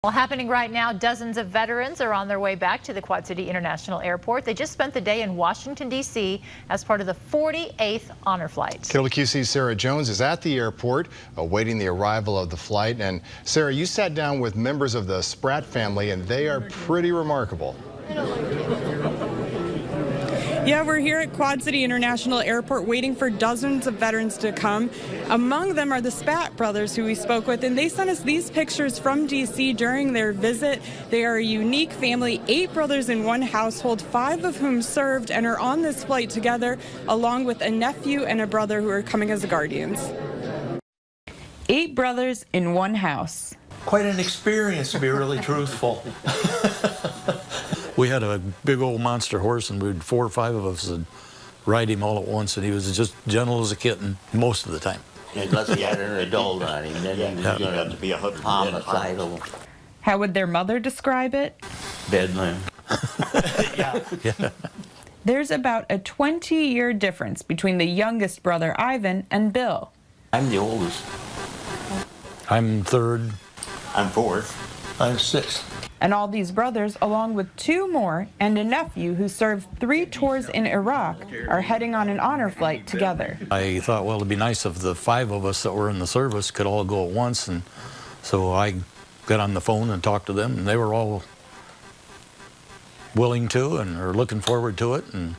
Well, happening right now, dozens of veterans are on their way back to the Quad City International Airport. They just spent the day in Washington, D.C. as part of the 48th honor flight. KWQC's Sarah Jones is at the airport awaiting the arrival of the flight. And Sarah, you sat down with members of the Spratt family, and they are pretty remarkable. Yeah, we're here at Quad City International Airport waiting for dozens of veterans to come. Among them are the Spratt brothers who we spoke with, and they sent us these pictures from D.C. during their visit. They are a unique family, 8 brothers in one household, 5 of whom served and are on this flight together, along with a nephew and a brother who are coming as guardians. 8 brothers in one house. Quite an experience, to be really truthful. We had a big old monster horse, and we'd 4 or 5 of us would ride him all at once, and he was just gentle as a kitten most of the time. Unless he had an adult on him, then he was going to have to be homicidal. How would their mother describe it? Bedlam. Yeah. There's about a 20-year difference between the youngest brother, Ivan, and Bill. I'm the oldest. I'm 3rd. I'm 4th. I'm 6th. And all these brothers, along with 2 more and a nephew who served 3 tours in Iraq, are heading on an honor flight together. I thought, well, it'd be nice if the 5 of us that were in the service could all go at once, and so I got on the phone and talked to them, and they were all willing to and are looking forward to it. And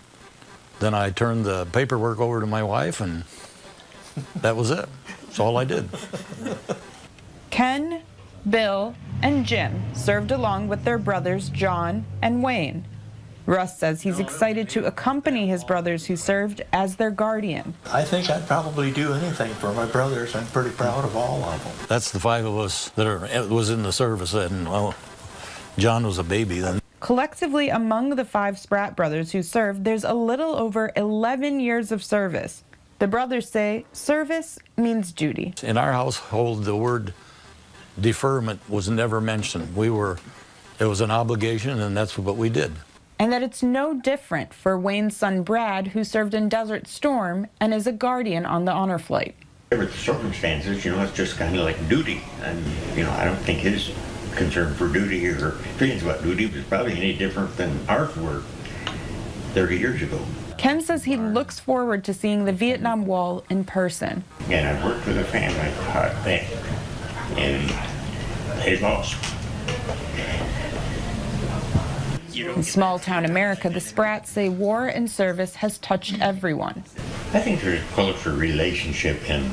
then I turned the paperwork over to my wife, and that was it. That's all I did. Ken, Bill, and Jim served along with their brothers John and Wayne. Russ says he's excited to accompany his brothers who served as their guardian. I think I'd probably do anything for my brothers. I'm pretty proud of all of them. That's the 5 of us that was in the service then. Well, John was a baby then. Collectively, among the 5 Spratt brothers who served, there's a little over 11 years of service. The brothers say service means duty. In our household, the word deferment was never mentioned. It was an obligation, and that's what we did. And that it's no different for Wayne's son Brad, who served in Desert Storm and is a guardian on the honor flight. With the circumstances, it's just kind of like duty. And, I don't think his concern for duty or feelings about duty was probably any different than ours were 30 years ago. Ken says he looks forward to seeing the Vietnam Wall in person. And I worked with a family out there, and they lost. In small-town America, the Spratts say war and service has touched everyone. I think there's a closer relationship in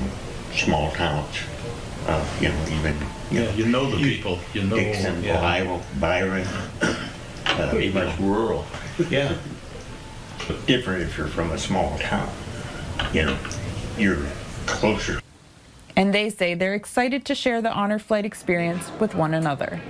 small towns. Even you know the people. You know Dixon, Ohio, Byron. pretty much rural. Yeah. But different if you're from a small town. You're closer. And they say they're excited to share the honor flight experience with one another.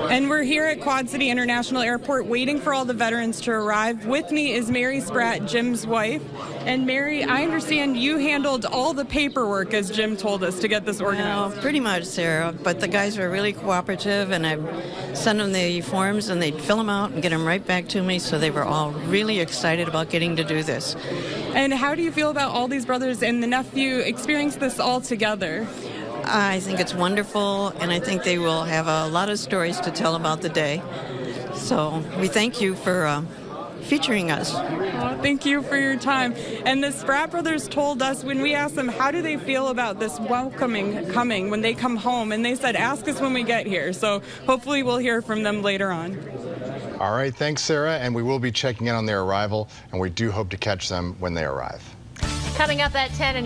And we're here at Quad City International Airport waiting for all the veterans to arrive. With me is Mary Spratt, Jim's wife. And Mary, I understand you handled all the paperwork, as Jim told us, to get this organized. No, pretty much, Sarah. But the guys were really cooperative, and I sent them the forms, and they'd fill them out and get them right back to me. So they were all really excited about getting to do this. And how do you feel about all these brothers and the nephew experiencing this all together? I think it's wonderful, and I think they will have a lot of stories to tell about the day. So we thank you for featuring us. Oh, thank you for your time. And the Spratt brothers told us when we asked them how do they feel about this coming when they come home, and they said ask us when we get here. So hopefully we'll hear from them later on. All right, thanks, Sarah. And we will be checking in on their arrival, and we do hope to catch them when they arrive. Coming up at 10, a new